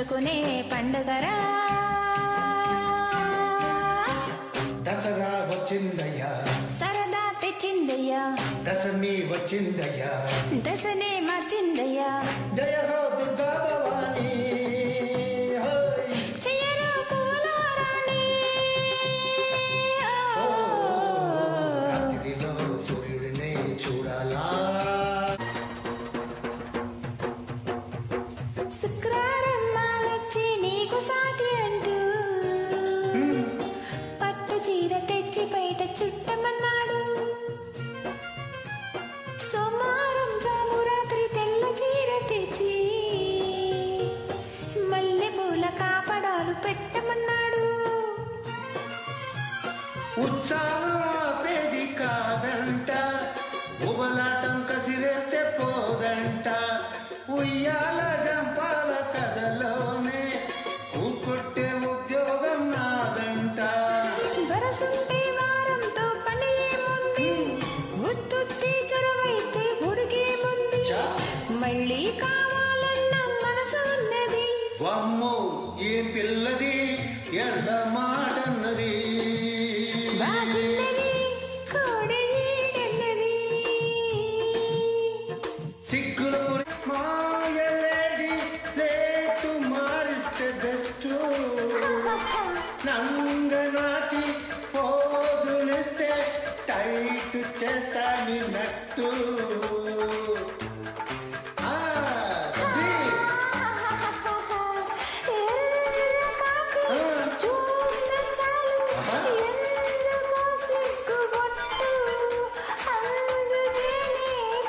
పంచుకునే పండుగరా దసరా వచ్చిందయ్యా సరదా తెచ్చిందయ్యా దశమి వచ్చిందయ్యా దశనే మార్చిందయ్యా జయ హో దుర్గా భవానీ చెయ్యరా పువ్వులారాణి రాత్రిలో సూర్యుడిని చూడాలా శుక్రవారం నాలొచ్చి నీకు సాటి అంటూ పట్టు చీర తెచ్చి బయట చుట్టమన్నాడు సోమవారం జాము రాత్రి తెల్ల చీర తెచ్చి మల్లె పూల కాపడాలు పెట్టమన్నాడు ఉత్సాహం ఆపేది కాదంట ఉబలాటం కసిరేస్తే పోదంట ఉయ్యాల జంపాల కథలోనే ఊకొట్టే ఉద్యోగం నాదంట వరసుంటే వారంతో పని ఏముంది ఉత్తుత్తి చొరవైతే ఉరికేముంది మళ్ళీ కావాలన్న మనసు ఉన్నది వమ్మో ఏ పిల్లది ఎంత మాటన్నది బాగున్నది కోడి ఈడన్నది సిగ్గుల మాయలేడి లేటు మారిస్తే బెస్ట్ నంగనాచి పోదులిస్తే టైట్ చేస్తా నిన్నట్టు చూస్తే చాలు ఎందుకో సిగ్గుపట్టు అందుకే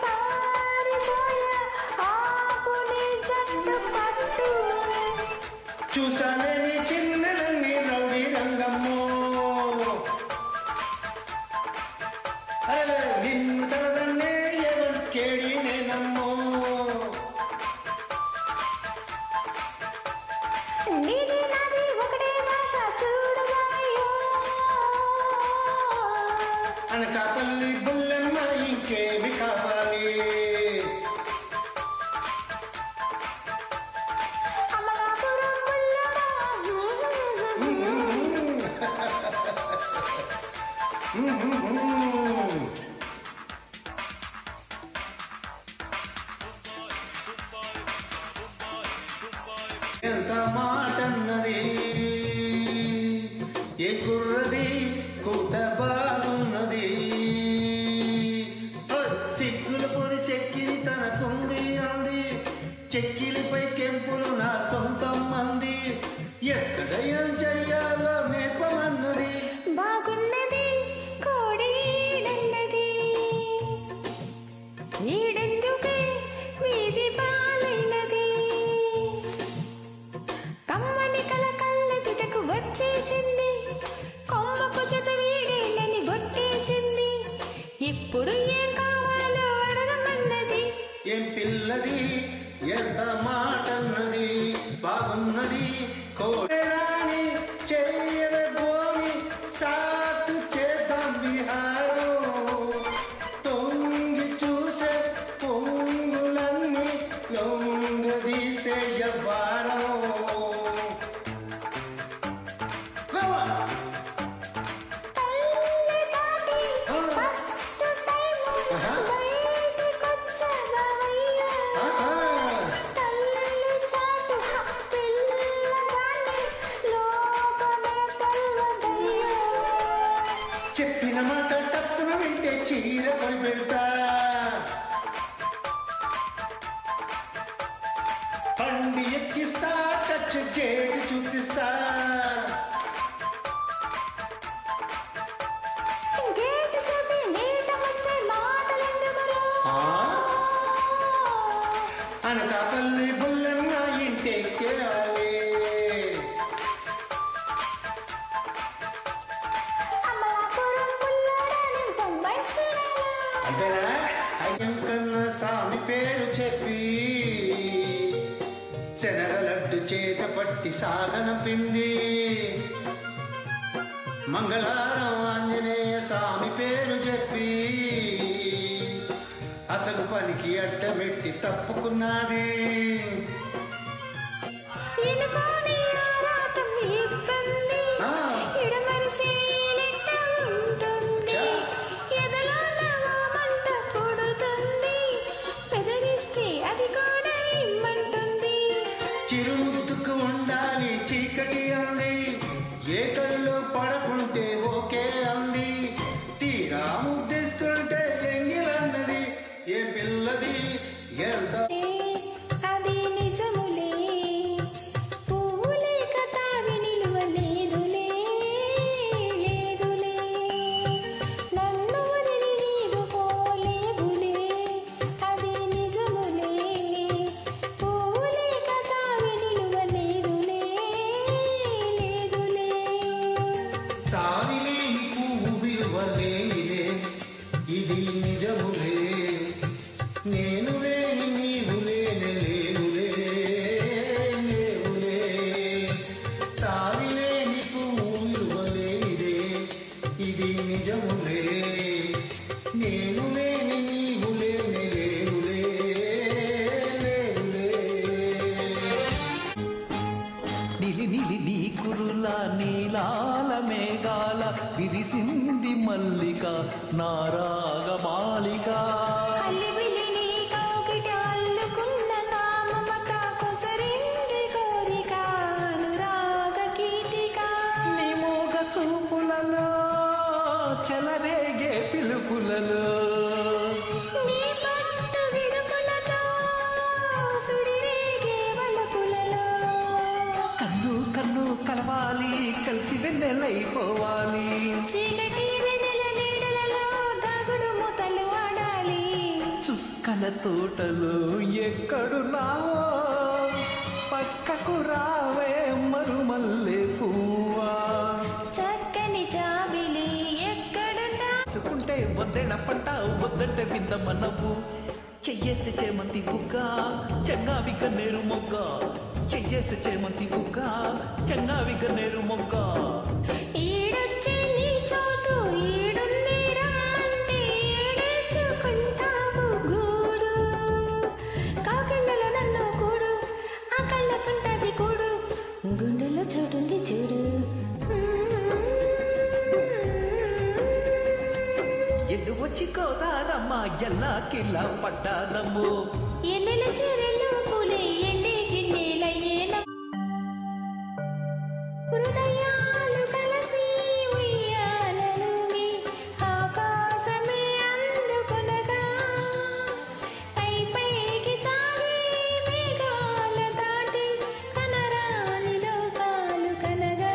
పారిపోయా ఆపుని జట్టు పట్టు చూసానే నీ చిన్నలన్నీ రౌడీ రంగమ్మో అరే నిన్ను తరదన్నే ఎవరు కేడి నేనమ్మో నీది నాది ఒకటే భాష చూడవయ్యో అనకాపల్లి బుల్లెమ్మ ఇంకేమి కావాలి అమలాపురం బుల్లడా ఎంత మాటన్నది ఏ కుర్రది కూత బాగున్నది సిగ్గులు పొడి చెక్కిలి తనకుంది అంది చెక్కిలిపై కెంపులు నా సొంతం అంది ఎక్కడ ఏం చెయ్యాలో నేర్పమన్నది బాగున్నది కోడి ఈడన్నది ఈడెందుకే వీధి పాలైనది కమ్మని కల కళ్ళెదుటకు వచ్చేసింది కొమ్మకు జత వీడేళ్ళని గొట్టేసింది ఇప్పుడు ఏం కావాలో అడగమన్నది ఏం పిల్లది ఎంత మాటన్నది బాగున్నది కోడరాని చెయ్యబోని సాటు చేద్దాం విహారం తొంగి చూసే పొంగులన్నీ లొంగదీసే వ్యవహారం తల్లి దాటి ఫస్ట్ టైం బయటికొచ్చదవయ్యా తల్లి చాటు పిల్లగాని లోకమే తెల్వదయ్యా చెప్పిన మాట తప్పున వింటే చీర కొని పెడతా పండి ఎక్కిస్తా టచ్ గేటు చూపిస్తా గేటు చూపి నీట వచ్చే మాటలెందుకురా అనకాపల్లి బుల్లెమ్మ ఇంటెక్కేయాలి అమలాపురం బుల్లడాని బొంబాయి సిరాలా అంతేనా అయ్యం కన్నా స్వామి పేరు చెప్పి శనగలడ్డు చేత పట్టి సాగనంపింది మంగళవారం ఆంజనేయ స్వామి పేరు చెప్పి అసలు పనికి అడ్డమెట్టి తప్పుకున్నది ఇనుప ఏ కళ్ళు పడకుంటే ఓకే అంది, తీరా ముద్దిస్తుంటే ఎంగిలన్నది. ఏ పిల్లది ఎంత అది నిజములే, పువ్వులే కథావి నిలువ లేదులే, లేదులే, నన్ను వదిలి నీవు పోలేవులే. అది నిజములే, పువ్వులే కథావి నిలువ లేదులే, లేదులే. తావిలేని పువ్వు విలువ లేనిదే, ఇది నిజములే. నేను లేని నీవు లేనే లేవులే, లేవులే. తావిలేని పువ్వు విలువ లేనిదే, ఇది నిజములే. నేను లేని నీవు లేనే లేవులే, లేవులే. నిలి నిలి నీ కురుల నీలాల మేఘాల విరిసింది మల్లిక నారాగ మాలిక. అల్లిబిల్లి నీ కౌగిట అల్లుకున్న నా మమత కొసరింది కోరిక అనురాగ గీతిక. నీ మోగ చూపులలో చెలరేగే పిలుపులలో నీ పట్టు విడుపులతో సుడిరేగే వలపులలో. కన్ను కన్ను కలవాలి కలిసి వెన్నెలైపోవాలి. చీకటి వెన్నెల నీడలలో దాగుడు మూతలు ఆడాలి. చుక్కల తోటలో ఎక్కడున్నావో పక్కకు రావే మరుమల్లె పువ్వా. చక్కని జాబిలి ఎక్కడున్నా చుకుంటే వద్దెళ్ళ పంట వద్దంటే విందమ్మ నవ్వు. చెయ్యేస్తే చేమంతి బుగ్గ చెంగావి కన్నేరు మొగ్గ. చెయ్యేస్తే చేమంతి బుగ్గ చెంగావి కన్నేరు మొగ్గ. ఈడొచ్చే నీ చోటు ఈడుంది రమ్మంటే ఏడేసుకుంటావు గూడు. కాకిళ్ళలో నన్ను కూడు, ఆ కళ్ళకుంటది కూడు, గుండెలో చోటుంది చూడు. ఎల్లు వచ్చి కోదారమ్మ ఎల్లా కిల్ల పడ్డాదమ్ము. ఎన్నెల చెరెలు పూలే ఎండి గిన్నెలయ్యేన హృదయాలు కలిసి ఉయ్యాలలుగి ఆకాశమే అందుకొనగా పై పైకి సాగి మేఘాల దాటి కనరాని లోకాలు కనగా.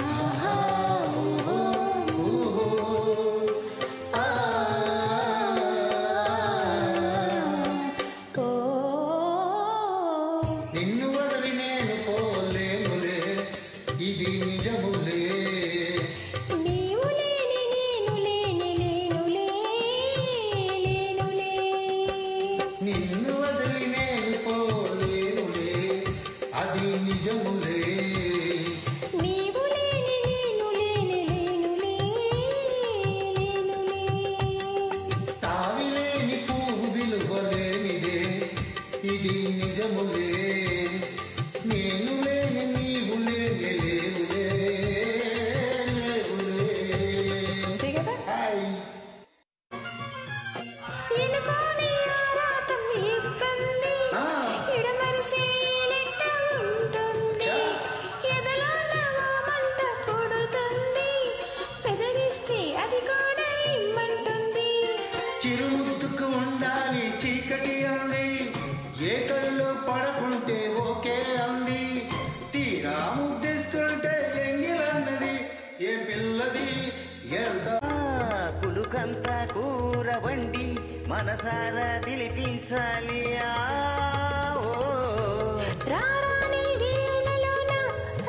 ఆహా ఓ నిన్ను వదిలి నేను పోలేనులే, ఇది నిజములే. నీవు లేని నేను లేని లేనులే, లేనులే. నిన్ను వదిలి నేను పోలేనులే, అది నిజములే. నీవు లేని నేను లేని లేనులే, లేనులే. తావిలేని పువ్వు విలువ లేనిదే, ఇది నిజములే. నేను లేని నీవు లేనే లేవులే, లేవులే. అంతే కదా. హాయ్. ఎనుకోని ఆరాటం ఇబ్బంది, ఆ. ఇడమరిసి లెక్క ఉంటుంది. చా. ఎదలోన ఓ మంట పుడుతుంది, పెదవిస్తే అది కూడా ఇమ్మంటుంది. చిరుముద్దుకు ఉండాలి చీకటి అంది, ఏ కళ్ళు పడకుంటే ఓకే అంది, తీరా ముద్దిస్తుంటే ఎంగిలన్నది. ఏ పిల్లది ఎంత పులుకంత కూర వండి మనసారా పిలిపించాలి. రారాని వేళలోన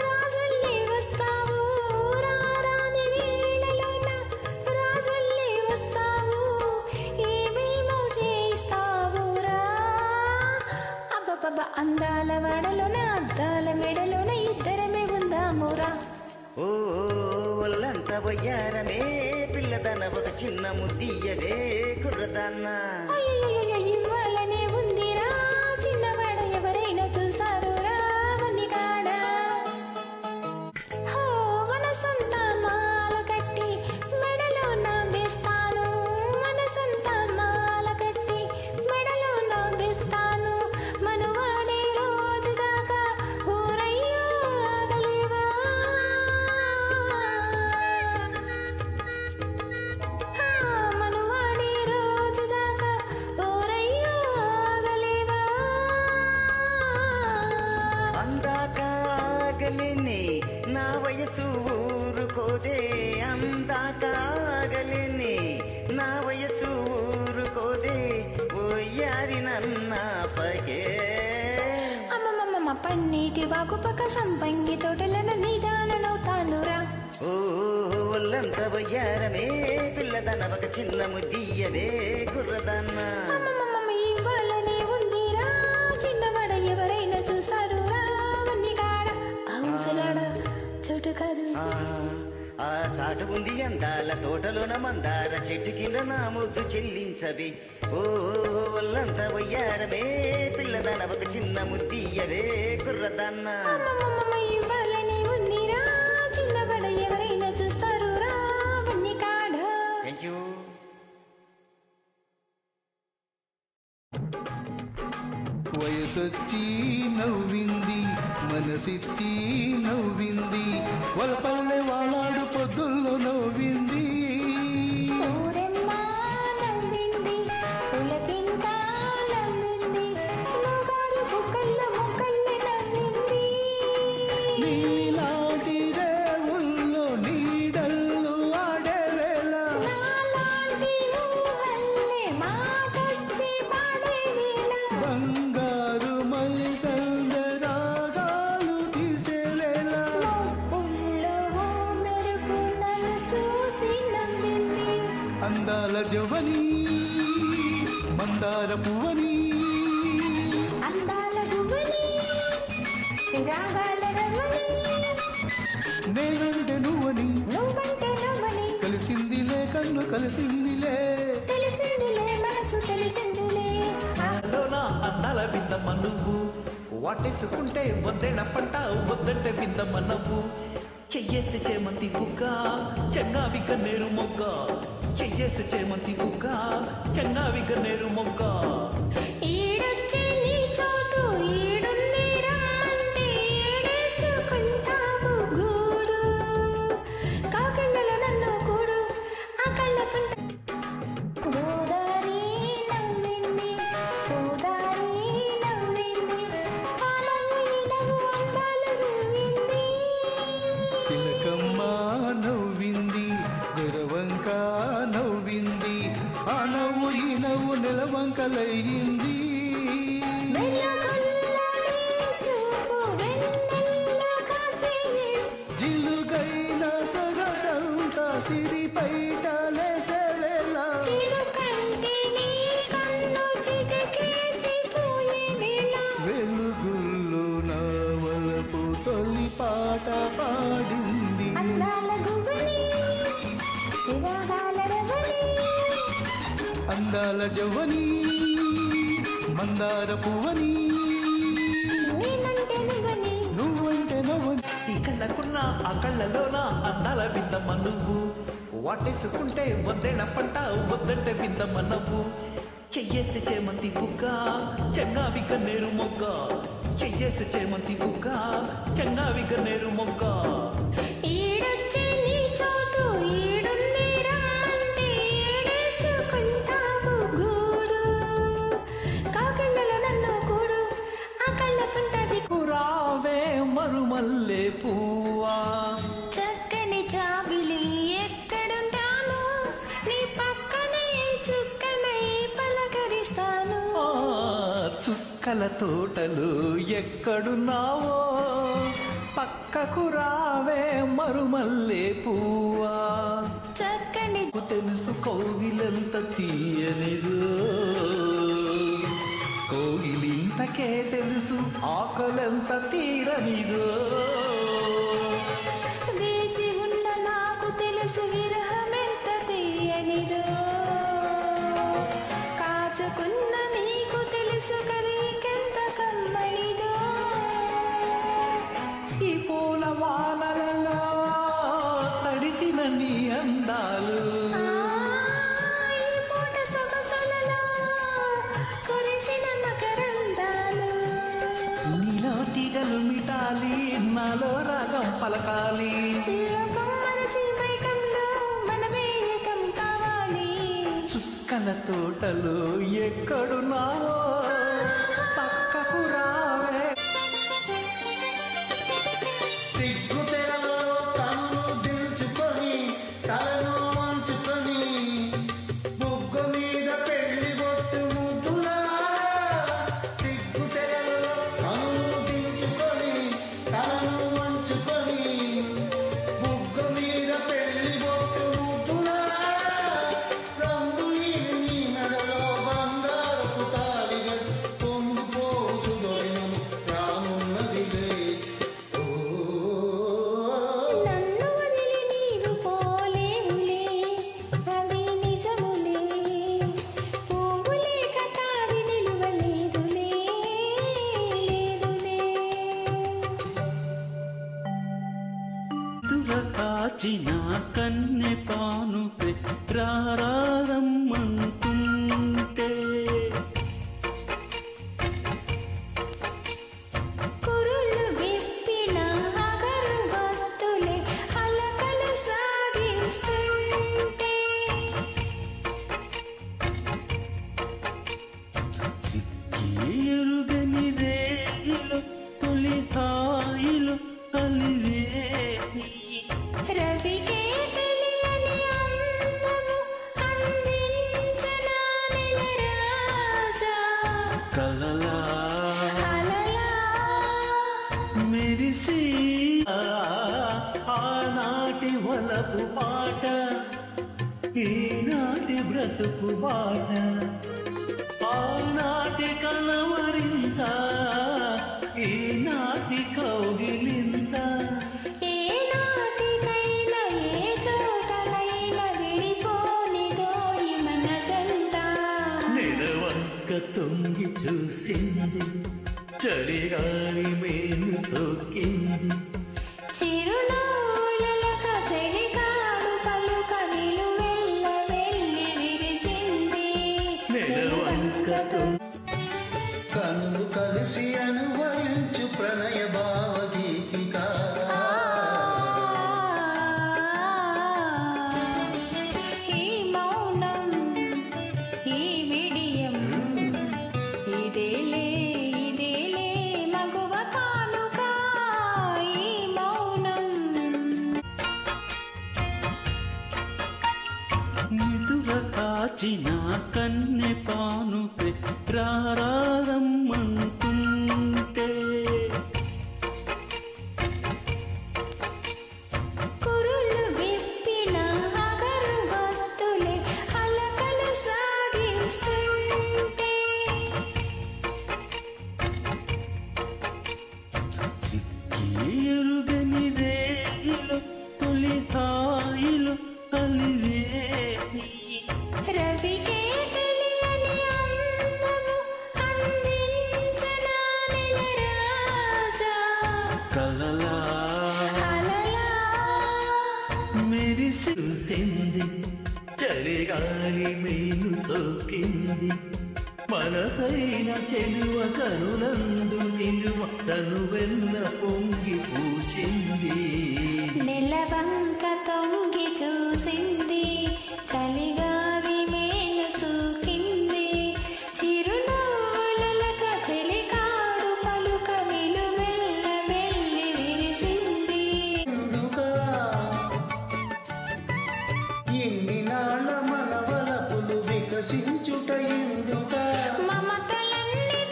రాజుల్లే వస్తావు, రారాని వేళలోన రాజుల్లే వస్తావు, ఏమేమో చేస్తావురా. అబ్బబ్బబ్బ అందాల వాడలోన అద్దాల మెడలోన ఇద్దరమే ఉందామురా. ఓ ఒళ్ళంత బొయ్యారమే పిల్లదన ఒక చిన్న ముద్దీయలే కుర్రదన్న. అయ్యయ్యయ్యో, ఇవ్వాలనే ఉందిరా, చిన్నవాడ ఎవరైనా చూస్తారు రా వన్ని కాడ. హో మనసంతా మాల కట్టి మెడలో నా బేస్తాను, మనసంతా మాల కట్టి మెడలో నా బేస్తాను. మనువాడే రోజు దాకా ఊరయ్యో ఆగలేవా, వయసు ఊరుకోదే అందాకాగలేని నా వయసు ఊరుకోదే ఓయారి నన్నాపగే అమ్మమ్మమ్మ పన్నీటి వాగుపక్క సంపంగి తోటలను నిదాననవుతానురా ఓ ఒళ్ళంత వయ్యారమే పిల్లదన ఒక చిన్న ముద్దియవే కుర్రదన్న అమ్మమ్మమ్మ ఇవ్వాలని ఉందిరా చిన్నవాడ ఎవరైనా చూసారు రావన్ని కాడ అవసరాడ చోటు కాదు ఆ సాటు ఉంది అందాల తోటలోన మందార చెట్టు కింద నా ముద్దు చెల్లించవి ఓ ఒళ్ళంత వయ్యారమే పిల్లదన ఒక చిన్న ముద్దియవే కుర్రదన్న అమ్మమ్మమ్మ ఇవ్వాలని ఉందిరా చిన్నవాడ ఎవరైనా చూస్తారు రావన్ని కాడ థ్యాంక్ యూ వయసొచ్చి నవ్వింది మనసిచ్చి నవ్వింది వలపల్లె వాలాడు పొద్దుల్లో నవ్వింది ఊరెమ్మ నవ్వింది పులకింత నవ్వింది లోగారు బుక్కల్ల మొక్కల్లే నవ్వింది నీలాంటి రేవుల్లో నీడల్లో ఆడే వేళ నాలాంటి ఊహల్లే మాటొచ్చి పాడే వేళ బంగారు మలిసంద రాగాలు తీసేలేలా పుల్లో మెరుపు నన్ను చూసి నవ్వింది అందాల జవని మందార పువ్వని అందాల గువ్వని రాగాల రవ్వని నేనంటే నువ్వని నువ్వంటే నవ్వని కలిసిందిలే కన్ను కలిసిందిలే తెలిసిందిలే మనసు తెలిసిందిలే లోన అందాల విందమ్మ నువ్వు వాటేసుకుంటే వద్దేళ్ళ పంట వద్దంటే విందమ్మ నవ్వు చెయ్యేస్తే చేమంతి బుగ్గ చెంగావి కన్నేరు మొగ్గ చెయ్యేస్తే చేమంతి బుగ్గ చెంగావి కన్నేరు మొగ్గ ఈడొచ్చే నీ చోటు ఈడుంది రమ్మంటే ఏడేసుకుంటావు గూడు కాకిళ్ళలో నన్ను కూడు ఆ కళ్ళకుంట గోదారి నవ్వింది గోదారి నవ్వింది ఆ నవ్వు ఈ నవ్వు అందాలు నవ్వింది చిలకమ్మ నవ్వింది గురవంక నవ్వింది ఆ నవ్వు ఈ నవ్వు నెలవంకలయ్యింది వెన్నెల్లో నీ చూపు వెన్నెల్లో కాచే జిలుగైన సొగసంత సిరిపైట లేసేలా చిరుకంటి నీ కన్ను చిటికేసి పోయే వేళ వెలుగుల్లో నా వలపు తొలి పాట పాడింది అందాల గువ్వని విరాగాల రవ్వని అందాల జవ్వని మందార పువ్వని నేనంటే నువ్వని నువ్వంటే నవ్వని ఈ కళ్ళకున్న ఆ కళ్ళలోన అందాల విందమ్మ నువ్వు వాటేసుకుంటే వద్దేళ్ళ పంట వద్దంటే విందమ్మ నవ్వు చెయ్యేస్తే చేమంతి బుగ్గ చెంగావి కన్నేరు మొగ్గ చెయ్యేస్తే చేమంతి బుగ్గ చెంగావి కన్నేరు మొగ్గ ఈడొచ్చే నీ చోటు ఈడుంది రమ్మంటే ఏడేసుకుంటావు గూడు కాకిళ్ళలో నన్ను కూడు ఆ కళ్ళకుంటది రావే మరుమల్లే పువ్వా చక్కని జాబిలి ఎక్కడుంటాను నీ పక్కనే చుక్కనై పలకరిస్తాను ఆ చుక్కల తోటలు ఎక్కడున్నావో పక్కకు రావే మరుమల్లే పువ్వా చక్కని నాకు తెలుసు కౌగిలంత తీయనిదో కోగిలింతకే తెలుసు ఆకలంత తీరనిదో వేచి ఉన్న నాకు తెలుసు విరహమెంత తీయనిదో కాచుకున్న నీకు తెలుసు కరికెంత కమ్మనిదో ఈ పూల వానలలో తడిసిన నీ అందాలు ఈ పూట సొగసులలో కురిసిన మకరందాలు నీలో తీగలు మిటాలి నాలో రాగం పలకాలి లోకం మరచి మైకంలో మనమే ఏకం కావాలి చుక్కల తోటలు ఎక్కడున్నావో పక్కకు రావే సిగ్గు తెరలో నిదుర కాచిన కన్నె పానుపే రారమ్మంటుంటే కురులు విప్పిన అగరుబత్తులే అలకలు సాగిస్తుంటే సిక్కి ఎరుగని రేగిలో తొలి హాయిలో అలివేని రవికే తెలియని అందము అందించనా నెలరాజా కలలా అలలా మెరిసి ఆనాటి వలపు పాట ఈనాటి బ్రతుకు బాట ఆనాటి కలవరింత ఈనాటి కౌగిలింత ఏనాటికైనా ఏ చోటనైనా విడిపోనిదోయి మన జంట నెలవంక తొంగి చూసింది చలిగాలి మేలు సోకింది చిరునవ్వులక చెలికాడు పలుక నిలువెల్ల వెళ్ళి విరిసింది నెలవంకతో కనులు కలిసి అనుభవించు ప్రణయ భావగీతిక ఈ మౌనం ఈ విడియం ఇదేలే మగువ కానుక ఈ మౌనం నిదుర కాచిన కన్నె పానుపే రారమ్మంటుంటే కురులు విప్పిన అగరుబత్తులే అలకలు సాగిస్తుంటే సిక్కి ఎరుగని రేగిలో తొలి హాయిలో అలివేని రవికే తెలియని అందము అందించనా నెలరాజా కలలా అలలా మెరిసి చూసింది చలిగాలి మేలు సోకింది మనసైన చెలువ కనులందు నిలువ తనువెల్ల పొంగి పూచింది నెలవంక తొంగి చూసింది చలిగాలి మేలు సూకింది చిరునవ్వులక చెలికాడు పలుక నిలువెల్ల వెళ్ళి విరిసింది ఎందుకా ఎన్ని నాళ్ళ మనవలపులు వికసించుట ఎందుకా మమతలన్నీ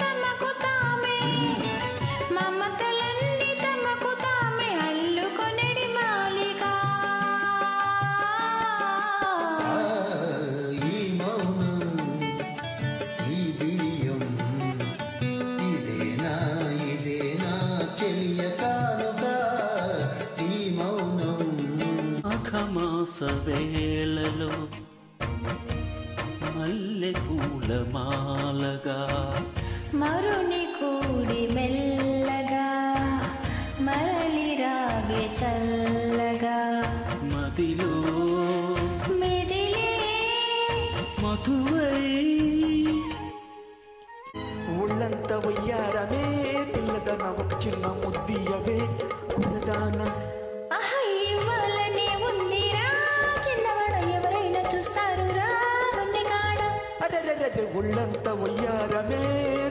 తమకు తామే అల్లుకొనెడి మాలిక ఈ మౌనం ఈ బిడియం ఇదేనా చెలియ కానుక ఈ మౌనం మాఘమాస వేళలో మల్లె పూల మాలగా మరుని కూడి మెల్లగా మరలి రావే చల్లగా మదిలో మెదిలే మధువై ఒళ్ళంత వయ్యారమే పిల్లదన ఒక చిన్న ముద్దియవే కులదాన ఆహా ఇవ్వాలనే ఉందిరా చిన్నవాడ ఎవరైనా చూస్తారు రా వన్నె కాడ అడరడర ఒళ్ళంత వయ్యారమే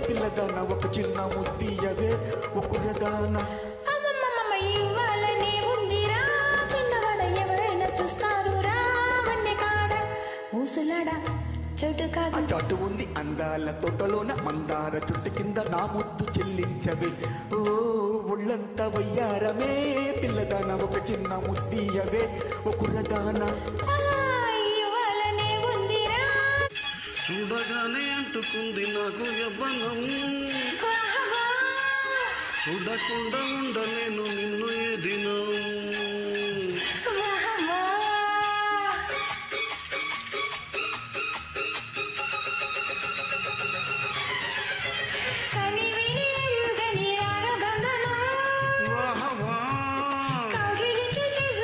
పిల్లదన ఒక చిన్న ముద్దియవే కులదాన అమ్మమ్మమ్మ ఇవ్వాలనే ఉందిరా చిన్నవాడ ఎవరైనా చూస్తారు రా వన్నె కాడ ఊసులాడ చోటు కాదు చాటు ఉంది అందాల తోటలోన మందార చుట్టు కింద నా ముద్దు చెల్లించవే ఓ ఒళ్ళంత వయ్యారమే పిల్లదాన ఒక చిన్న ముద్దియవే ఒక కుర్రదాన ఇవ్వాలనే ఉందిరా చూడగానే అంటుకుంది నాకు యవ్వనం వాహవా. చూడకుండా ఉండలేను నిన్ను ఏ దినం వాహవా. కనివిని ఎరుగని రాగబంధనం కౌగిలించి చేసే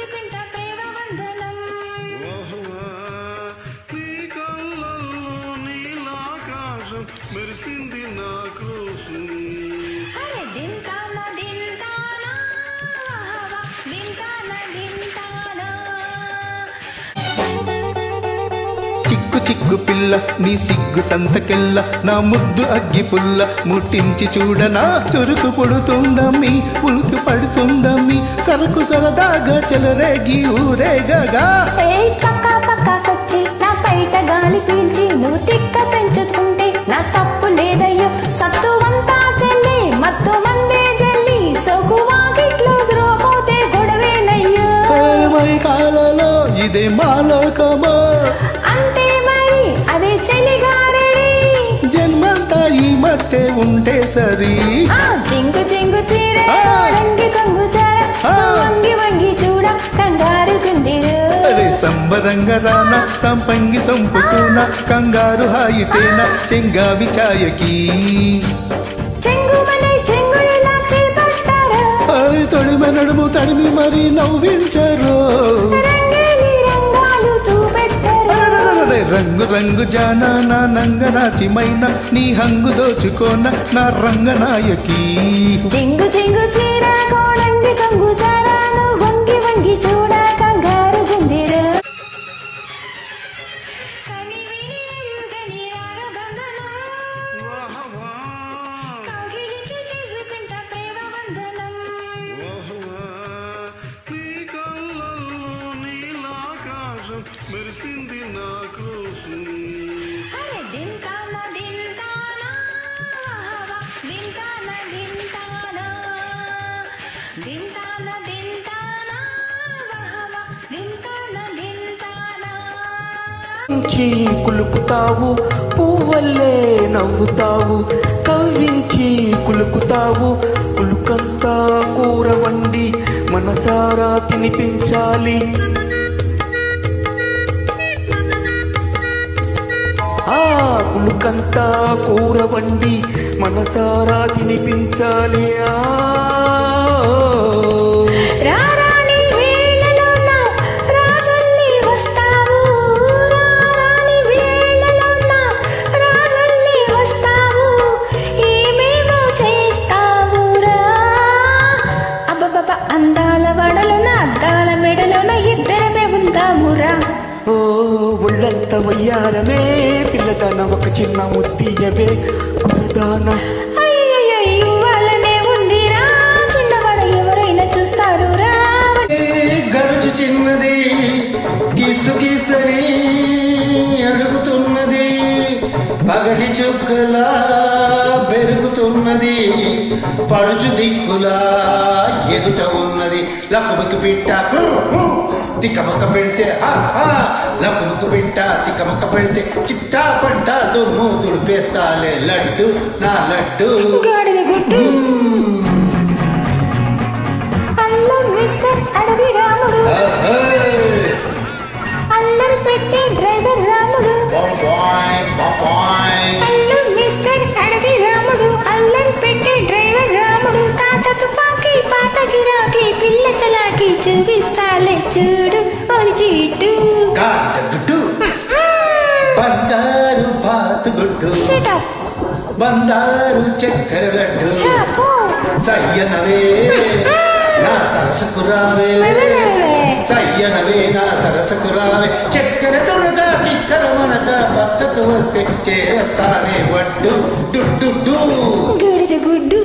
చిక్కు పిల్ల నీ సిగ్గు సంతకెల్ల నా ముద్దు అగ్గి పుల్ల ముట్టించి చూడనా చురుకు పుడుతుందమ్మి ఉలుకు పడుతుందమ్మి సరకు సరదాగా చెలరేగి ఊరేగగా పక్కాకొచ్చి నా పైట గాలి పీల్చి నువ్వు తిక్క పెంచుతుంటే నా తప్పు లేదయ్యో సత్తువంతా చెల్లి మత్తు మందే జల్లి సోకు వాకిట్లో పోతే గొడవేనయ్యో మై కాలలో ఇదే మాలోకమో అంటే మరి అదే చలిగారడి జన్మంతా ఈ మధ్య ఉంటే సరి జింగు జింగు చీర రంగి కంగు చార వంగి వంగి చూడ కంగారు కుందిరు సంబరంగ రాన సంపంగి సొంపుతూన కంగారు హాయితేన చెంగావి ఛాయకి తొడిమ నడుము తడిమి మరి నవ్వించరు రంగు రంగు జానా నా నంగనాచిమైన నీ హంగు దోచుకోన నా రంగనాయకి జింగు జింగు చీర కోడంగి కంగు చారాను వంగి వంగి చూడ కంగారు గుందిరు మెరిసింది నా కోసం కులుకుతావు పువ్వల్లే నవ్వుతావు కవ్వించి కులుకుతావు కులుకంతా కూర వండి మనసారా తినిపించాలి ఆ కులుకంతా కూర వండి మనసారా తినిపించాలి అందాల వడలోన అద్దాల మెడలోన ఇద్దరమే ఉందామురా ఒళ్ళంత వయ్యారమే పిల్లదాన ఒక చిన్న ముద్దీయవే కుర్దాన అయ్యయ్యో వాళ్ళనే ఉందిరా చిన్నవాడ ఎవరైనా చూస్తారు రా గడుచు చిన్నది కిసు కిసని అడుగుతున్నది పగటి చుక్కలా పెరుగుతున్నది పడుచు దిక్కులా ఎదుట ఉన్నది లక్కుబకి పిట్ట తిక్కమక్క పెడితే లక్కుబకి పిట్ట తిక్కమక్క పెడితే చిట్టా పంట దుమ్ము దుడిపేస్తాలే లడ్డు నా లడ్డు గాడిద గుడ్డు అల్లం మిస్టర్ అడవి రాముడు అల్లరి పెట్టే డ్రైవర్ రాముడు అల్లం మిస్టర్ అడవి రాముడు అల్లరి పెట్టే డ్రైవర్ రాముడు తాత తుపాకి పాత గిరాకి పిల్ల చలాకి చూపిస్తాలే చూడు ఒక చీటు గాడిద గుడ్డు బంగారు బాతుగుడ్డు బంగారు చక్కెర లడ్డు సయ్యనవే నా సరసకు రావే సయ్యనవే నా సరసకు రావే చక్కెర తునగా టిక్కర మనక పక్కకు వస్తే చేరస్తానే వడ్డు డుడ్డు గాడిద గుడ్డు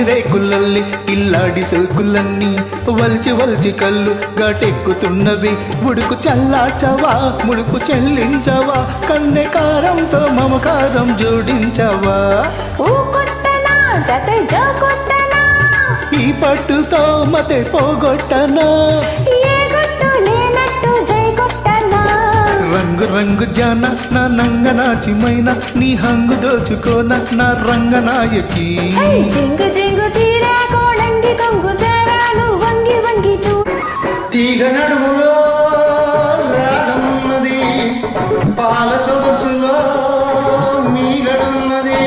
రేకులల్లి ఇల్లాడి సోకులన్నీ వల్చి వల్చి కళ్ళు ఘాటెక్కుతున్నవి ఉడుకు చల్లార్చవా ముడుకు చెల్లించవా కన్నె కారంతో మమకారం జోడించవా ఈ పట్టుతో మతే పోగొట్టనా ఏ గట్టు లేనట్టు రంగు రంగు జాన నా నంగనాచిమైన నీ హంగు దోచుకోన నా రంగనాయకి జింగు జింగు చీరా కోడంగి కొంగు చారాను వంగి వంగి చూ తీగ నడుములో రాగమున్నది పాల సొగసులో మీగడున్నది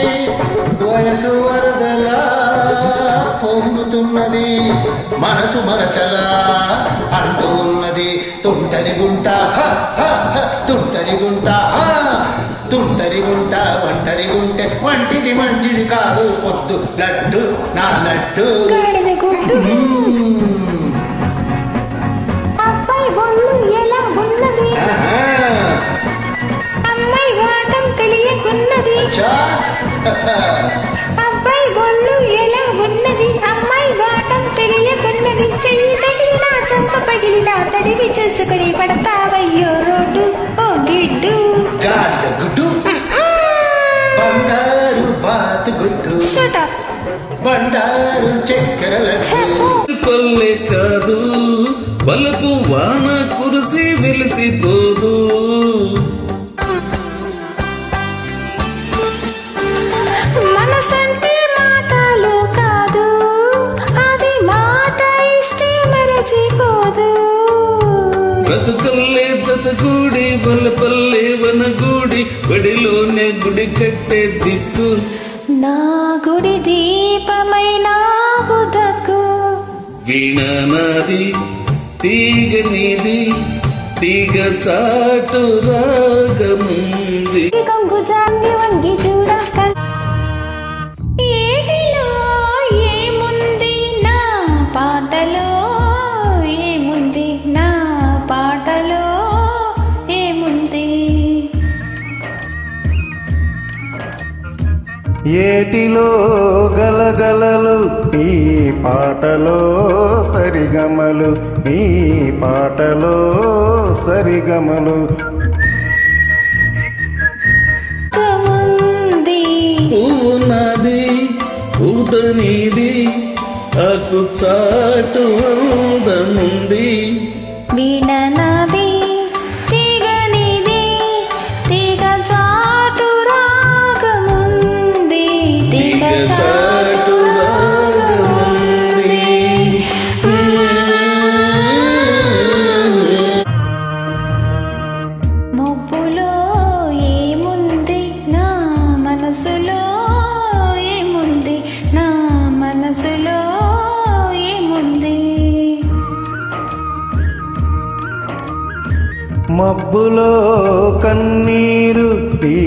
వయసు వరదలా పొంగుతున్నది మనసు మరటలా అంటూ ఉన్నది తుంటరి గుంట తుంటరి గుంట తుంటరి గుంట ఒంటరి గుంటె వంటిది మంచిది కాదు పొద్దు లడ్డు నా లడ్డు అబ్బాయి బొళ్ళు ఎలా ఉన్నది అమ్మాయి వాటం తెలియకున్నది అబ్బాయి బొళ్ళు ఎలా ఉన్నది అమ్మాయి వాటం తెలియకున్నది చెయ్యి తగిలినా చంప పగిలినా తడివి చూసుకుని పడతావయ్యో రోడ్డు ఓ గిడ్డు గుడ్డు బంగారు బాతు గుడ్డు బండారు చక్కెర పల్లె కాదు బలపు వాన కురిసి వెలిసిపోదు మనసంటే మాటలు కాదు అది మాట ఇస్తే మరచిపోదు బ్రతుకల్లే జతగూడి వలపల్లే వనగూడి బడిలోనే గుడి కట్టే దిక్కు నా గుడి దీపమై నాకు దక్కు వీణ నాది తీగ నీది తీగ చాటు రాగముంది కొంగు జాంగి వంగి చూడ ఏటిలో ఏముంది నా పాటలో ఏముంది నా పాటలో ఏముంది ఏటిలో గలగలలు ఈ పాటలో సరిగమలు ఈ పాటలో సరిగమలు ఉంది పువ్వు నాది ఊద నీది ఆకు చాటు అందముంది వీణ నాది తీగ నీది తీగ చాటు రాగముంది తీగ చాటు రాగముంది మొబ్బులో ఏముంది నా మనసులో ఏముంది నా మనసులో ఏముంది మబ్బులో కన్నీరు ఈ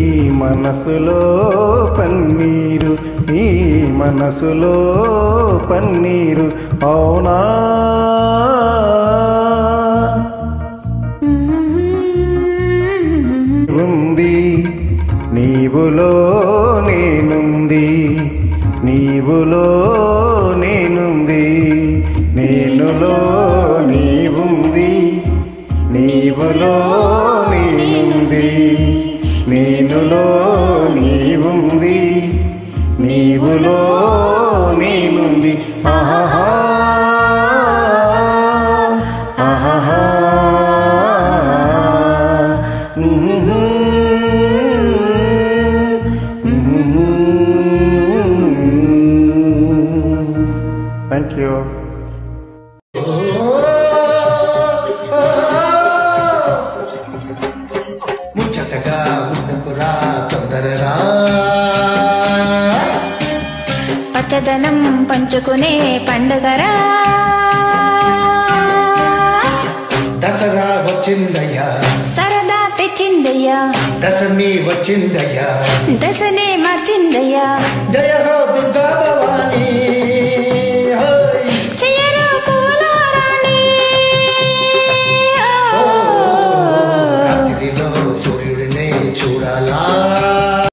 మనసులో పన్నీరు ఈ మనసులో పన్నీరు అవునా ఉంది నీవులో నేనుంది నీవులో నేనుంది నేనులో నీవుంది నీవులో నేనుంది నేనులో నీవుంది నీవులో నేనుంది ఆహా ఆహా థ్యాంక్ యూ ముచ్చటగా ఉండకురా తొందరరా పచ్చదనం పంచుకునే పండుగరా దసరా వచ్చిందయ్యా సరదా తెచ్చిందయ్యా దశమి వచ్చిందయ్యా దశనే మార్చిందయ్యా జయ